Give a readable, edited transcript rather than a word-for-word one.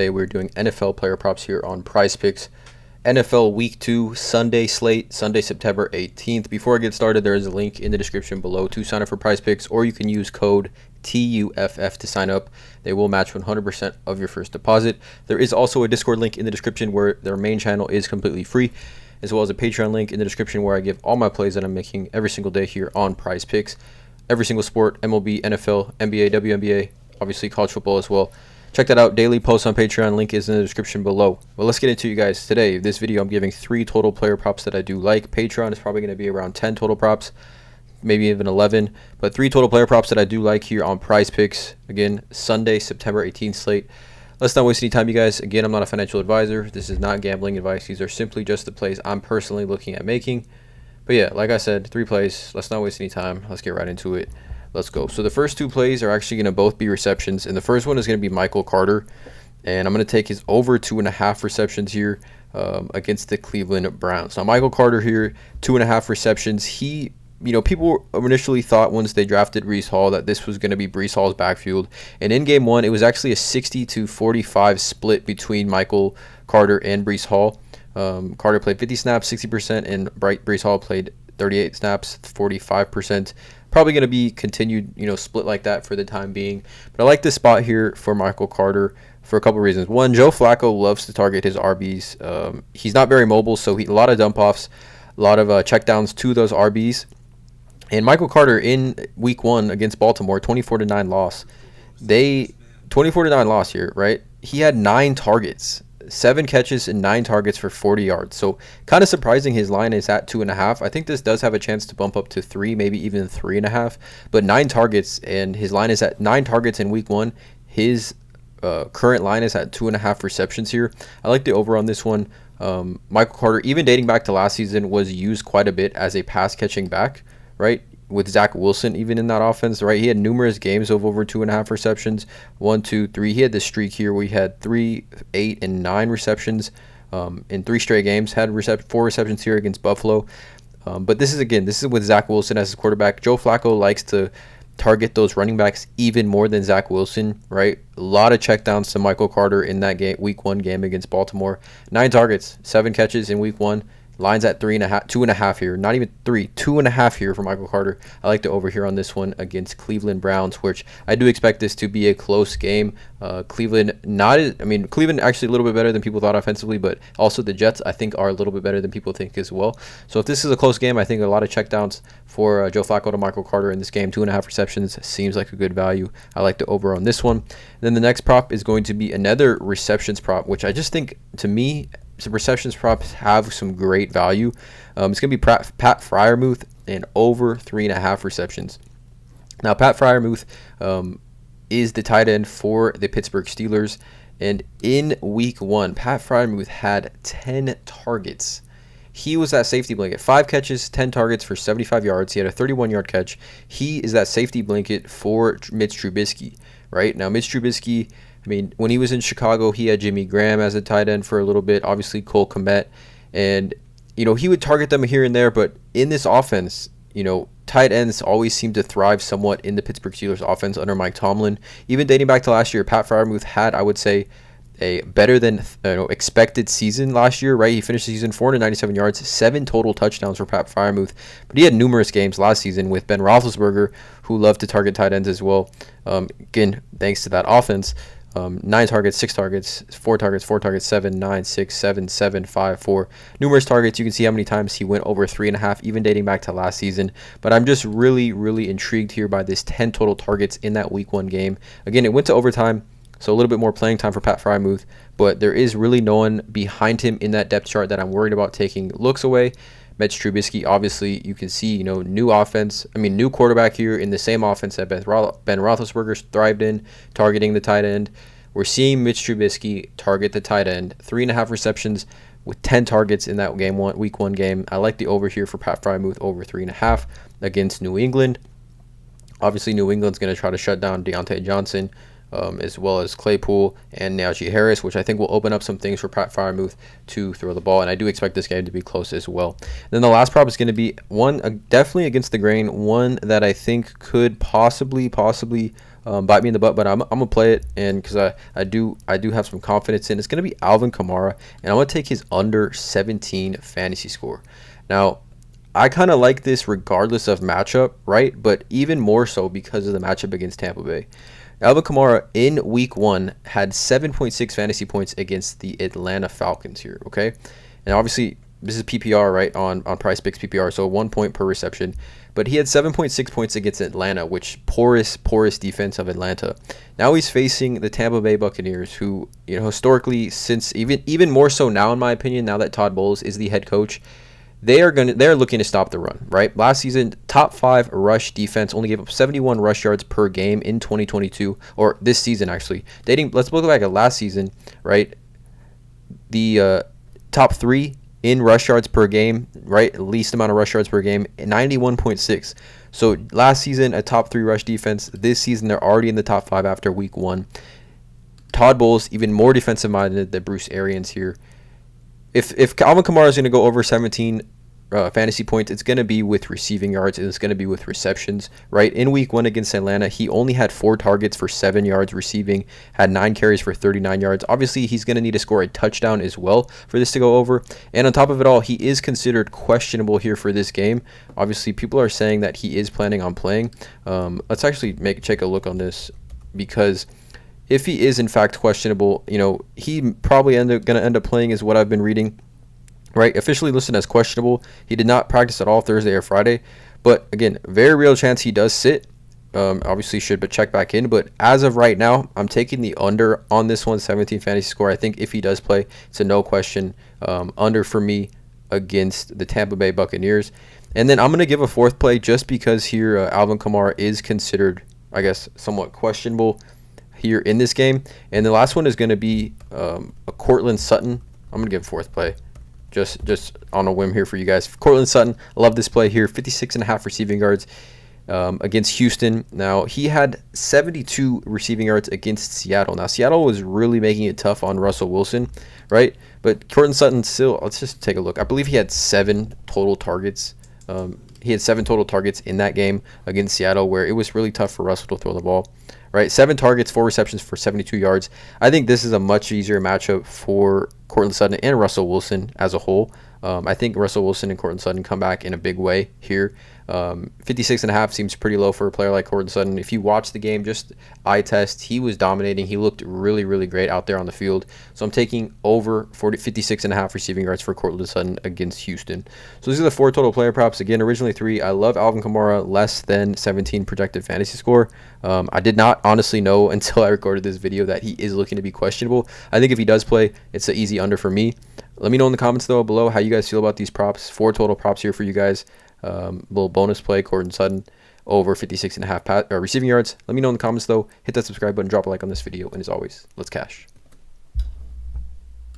Today we're doing NFL player props here on PrizePicks NFL Week 2 Sunday slate, Sunday, September 18th. Before I get started, there is a link in the description below to sign up for PrizePicks, or you can use code TUFF to sign up. They will match 100% of your first deposit. There is also a Discord link in the description where their main channel is completely free, as well as a Patreon link in the description where I give all my plays that I'm making every single day here on PrizePicks. Every single sport, MLB, NFL, NBA, WNBA, obviously college football as well. Check that out. Daily posts on Patreon. Link is in the description below. Well, let's get into you guys today. This video, I'm giving 3 total player props that I do like. Patreon is probably going to be around 10 total props, maybe even 11. But 3 total player props that I do like here on PrizePicks. Again, Sunday, September 18th slate. Let's not waste any time, you guys. Again, I'm not a financial advisor. This is not gambling advice. These are simply just the plays I'm personally looking at making. But yeah, like I said, 3 plays. Let's not waste any time. Let's get right into it. Let's go. So the first 2 plays are actually going to both be receptions, and the first one is going to be Michael Carter, and I'm going to take his over 2.5 receptions here against the Cleveland Browns. Now Michael Carter here, 2.5 receptions. He, people initially thought once they drafted Breece Hall that this was going to be Breece Hall's backfield, and in game 1 it was actually a 60-45 split between Michael Carter and Breece Hall. Carter played 50 snaps, 60%, and Breece Hall played 38 snaps, 45%. Probably going to be continued, split like that for the time being. But I like this spot here for Michael Carter for a couple reasons. One, Joe Flacco loves to target his RBs. He's not very mobile, so a lot of dump offs, a lot of checkdowns to those RBs. And Michael Carter in Week 1 against Baltimore, 24-9 loss. 24-9 loss here, right? He had 9 targets. 7 catches and 9 targets for 40 yards. So kind of surprising his line is at 2.5. I think this does have a chance to bump up to 3, maybe even 3.5. But 9 targets, and his line is at 9 targets in Week 1. His current line is at 2.5 receptions here. I like the over on this one. Michael Carter, even dating back to last season, was used quite a bit as a pass catching back, right? With Zach Wilson even in that offense, right? He had numerous games of over 2.5 receptions. 1, 2, 3. He had this streak here where he had 3, 8, and 9 receptions in 3 straight games. Had 4 receptions here against Buffalo. But this is with Zach Wilson as his quarterback. Joe Flacco likes to target those running backs even more than Zach Wilson, right? A lot of checkdowns to Michael Carter in that game, Week 1 game against Baltimore. 9 targets, 7 catches in Week 1. Lines at 2.5 here. Not even 3, 2.5 here for Michael Carter. I like to over here on this one against Cleveland Browns, which I do expect this to be a close game. Cleveland actually a little bit better than people thought offensively, but also the Jets I think are a little bit better than people think as well. So if this is a close game, I think a lot of checkdowns for Joe Flacco to Michael Carter in this game. 2.5 receptions seems like a good value. I like to over on this one. And then the next prop is going to be another receptions prop, which I just think, to me, receptions props have some great value. It's going to be Pat Freiermuth and over 3.5 receptions. Now, Pat Freiermuth is the tight end for the Pittsburgh Steelers. And in Week 1, Pat Freiermuth had 10 targets. He was that safety blanket. 5 catches, 10 targets for 75 yards. He had a 31-yard catch. He is that safety blanket for Mitch Trubisky, right? Now, Mitch Trubisky, when he was in Chicago, he had Jimmy Graham as a tight end for a little bit, obviously Cole Kmet, and, he would target them here and there, but in this offense, tight ends always seem to thrive somewhat in the Pittsburgh Steelers offense under Mike Tomlin. Even dating back to last year, Pat Freiermuth had, I would say, a better than expected season last year, right? He finished the season 497 yards, 7 total touchdowns for Pat Freiermuth, but he had numerous games last season with Ben Roethlisberger, who loved to target tight ends as well. Again, thanks to that offense. 9 targets, 6 targets, 4 targets, 4 targets, 7, 9, 6, 7, 7, 5, 4. Numerous targets. You can see how many times he went over 3.5, even dating back to last season. But I'm just really, really intrigued here by this 10 total targets in that Week 1 game. Again, it went to overtime, so a little bit more playing time for Pat Freiermuth. But there is really no one behind him in that depth chart that I'm worried about taking looks away. Mitch Trubisky, obviously, you can see, new quarterback here in the same offense that Ben Roethlisberger thrived in, targeting the tight end. We're seeing Mitch Trubisky target the tight end, 3.5 receptions with 10 targets in that Week 1 game. I like the over here for Pat Freiermuth, over 3.5 against New England. Obviously, New England's going to try to shut down Deontay Johnson, as well as Claypool and Najee Harris, which I think will open up some things for Pat Freiermuth to throw the ball. And I do expect this game to be close as well. Then the last prop is going to be one definitely against the grain, one that I think could possibly bite me in the butt, but I'm gonna play it, and because I do have some confidence in it's gonna be Alvin Kamara, and I'm gonna take his under 17 fantasy score. Now, I kind of like this regardless of matchup, right? But even more so because of the matchup against Tampa Bay. Alvin Kamara in week 1 had 7.6 fantasy points against the Atlanta Falcons here, okay? And obviously, this is PPR, right, on PrizePicks PPR, so 1 point per reception. But he had 7.6 points against Atlanta, which porous defense of Atlanta. Now he's facing the Tampa Bay Buccaneers, who, historically, since even more so now, in my opinion, now that Todd Bowles is the head coach, they're looking to stop the run, right? Last season, top 5 rush defense, only gave up 71 rush yards per game in 2022, or this season actually. Let's look back at last season, right? The top 3 in rush yards per game, right? Least amount of rush yards per game, 91.6. So last season, a top 3 rush defense. This season, they're already in the top 5 after week 1. Todd Bowles, even more defensive minded than Bruce Arians here. If Alvin Kamara is going to go over 17 fantasy points, it's going to be with receiving yards, and it's going to be with receptions, right? In week 1 against Atlanta, he only had 4 targets for 7 yards receiving, had 9 carries for 39 yards. Obviously, he's going to need to score a touchdown as well for this to go over. And on top of it all, he is considered questionable here for this game. Obviously, people are saying that he is planning on playing. Let's actually take a look on this, because if he is in fact questionable, he probably going to end up playing, is what I've been reading. Right, officially listed as questionable. He did not practice at all Thursday or Friday, but again, very real chance he does sit. Obviously should, but check back in. But as of right now, I'm taking the under on this one, 17 fantasy score. I think if he does play, it's a no question under for me against the Tampa Bay Buccaneers. And then I'm gonna give a 4th play just because here Alvin Kamara is considered, I guess, somewhat questionable here in this game. And the last one is going to be a Courtland Sutton. I'm going to give 4th play just on a whim here for you guys. Courtland Sutton, I love this play here, 56.5 receiving yards against Houston. Now, he had 72 receiving yards against Seattle. Now, Seattle was really making it tough on Russell Wilson, right? But Courtland Sutton still, let's just take a look. I believe he had 7 total targets. He had 7 total targets in that game against Seattle, where it was really tough for Russell to throw the ball. Right, 7 targets, 4 receptions for 72 yards. I think this is a much easier matchup for Courtland Sutton and Russell Wilson as a whole. I think Russell Wilson and Courtland Sutton come back in a big way here. 56.5 seems pretty low for a player like Courtland Sutton. If you watch the game, just eye test, he was dominating. He looked really, really great out there on the field. So I'm taking over 56.5 receiving yards for Courtland Sutton against Houston. So these are the 4 total player props. Again, originally 3. I love Alvin Kamara, less than 17 projected fantasy score. I did not honestly know until I recorded this video that he is looking to be questionable. I think if he does play, it's an easy under for me. Let me know in the comments though below how you guys feel about these props. 4 total props here for you guys. Little bonus play, Courtland Sutton over 56.5 receiving yards. Let me know in the comments though. Hit that subscribe button, drop a like on this video, and as always, let's cash.